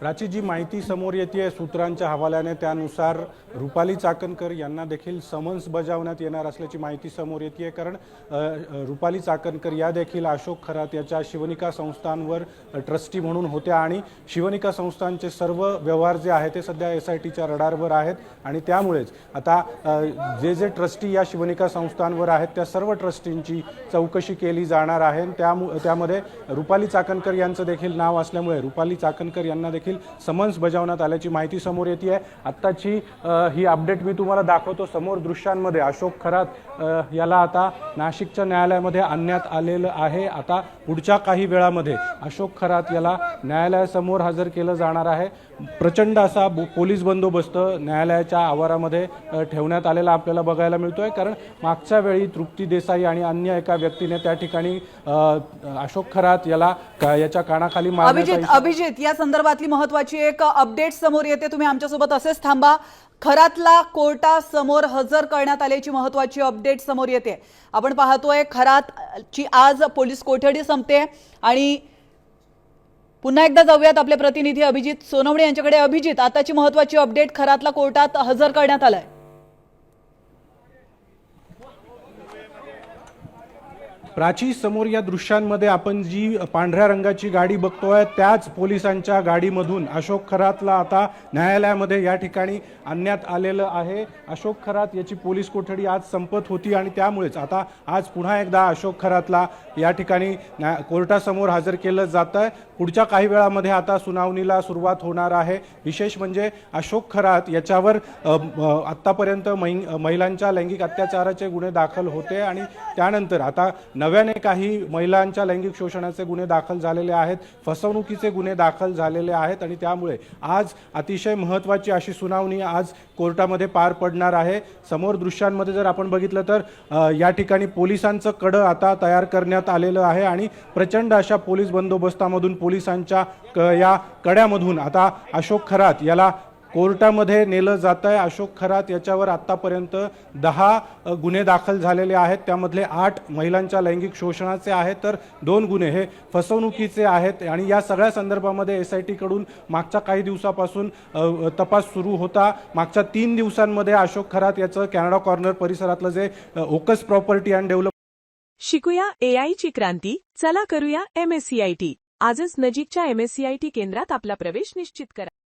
प्राची, जी माहिती समोर येते सूत्रांच्या हवाल्याने त्यानुसार रुपाली चाकणकर यांना देखील समन्स बजावण्यात येणार असल्याची माहिती समोर येते। कारण रुपाली चाकणकर या देखील अशोक खरात याच्या शिवनिका संस्थांवर ट्रस्टी म्हणून होत्या आणि शिवनिका संस्थांचे सर्व व्यवहार जे आहेत ते सध्या SITच्या रडारवर आहेत आणि त्यामुळेच आता जे ट्रस्टी या शिवनिका संस्थांवर आहेत त्या सर्व ट्रस्टींची चौकशी केली जाणार आहे। त्यामध्ये रुपाली चाकणकर यांचं देखील नाव असल्यामुळे रुपाली चाकणकर यांना देखील समन्स बजावण्यात आल्याची माहिती समोर येते आहे। आत्ताची ही अपडेट मी तुम्हाला दाखवतो। समोर दृश्यांमध्ये अशोक खरात याला आता नाशिकच्या न्यायालयामध्ये आणण्यात आलेलं आहे। आता पुढच्या काही वेळामध्ये अशोक खरात याला न्यायालयासमोर हजर केलं जाणार आहे। प्रचंड असा पोलीस बंदोबस्त न्यायालयाच्या आवारामध्ये ठेवण्यात आलेला आपल्याला बघायला मिळतोय। कारण मागच्या वेळी तृप्ती देसाई आणि अन्य एका व्यक्तीने त्या ठिकाणी अशोक खरात याला याच्या कानाखाली मारण्याचा अभिजित या संदर्भातली महत्त्वाची एक अपडेट समोर येते। तुम्ही आमच्यासोबत असेच थांबा। खरातला कोर्टासमोर हजर करण्यात आल्याची महत्त्वाची अपडेट समोर येते। आपण पाहतोय खरातची आज पोलीस कोठडी संपते आणि पुन्हा एकदा जाऊयात आपले प्रतिनिधी अभिजित सोनवणे यांच्याकडे। अभिजित, आताची महत्त्वाची अपडेट, खरातला कोर्टात हजर करण्यात आलाय। प्राची, समोर या दृश्यांमध्ये आपण जी पांढऱ्या रंगाची गाडी बघतोय त्याच पोलिसांच्या गाडीमधून अशोक खरातला आता न्यायालयामध्ये या ठिकाणी आणण्यात आलेलं आहे। अशोक खरात याची पोलीस कोठडी आज संपत होती आणि त्यामुळेच आता आज पुन्हा एकदा अशोक खरातला या ठिकाणी कोर्टासमोर हजर केलं जात आहे। पुढच्या काही वेळामध्ये आता सुनावणीला सुरुवात होणार आहे। विशेष म्हणजे अशोक खरात याच्यावर आत्तापर्यंत महिलांच्या लैंगिक अत्याचाराचे गुन्हे दाखल होते आणि त्यानंतर आता नव्याने काही महिलांच्या लैंगिक शोषणाचे गुन्हे दाखल झालेले आहेत, फसवणुकीचे गुन्हे दाखल झालेले आहेत आणि त्यामुळे आज अतिशय महत्त्वाची अशी सुनावणी आज कोर्टामध्ये पार पडणार आहे। समोर दृश्यांमध्ये जर आपण बघितलं तर या ठिकाणी पोलिसांचं कडं आता तयार करण्यात आलेलं आहे आणि प्रचंड अशा पोलीस बंदोबस्तामधून पोलिसांच्या या कड्यामधून आता अशोक खरात याला कोर्टामध्ये नेलं जात आहे। अशोक खरात याच्यावर आत्तापर्यंत 10 गुन्हे दाखल झालेले आहेत। त्यामधले 8 महिलांच्या लैंगिक शोषणाचे आहेत तर 2 गुन्हे हे फसवणुकीचे आहेत आणि या सगळ्या संदर्भामध्ये SIT कडून मागच्या काही दिवसापासून तपास सुरू होता। मागच्या 3 दिवसांमध्ये अशोक खरात याचं कॅनडा कॉर्नर परिसरातलं जे ओकस प्रॉपर्टी अँड डेव्हलप शिकूया AI ची क्रांती, चला करूया MSCIT। आजच नजीकच्या MSCIT केंद्रात आपला प्रवेश निश्चित करा।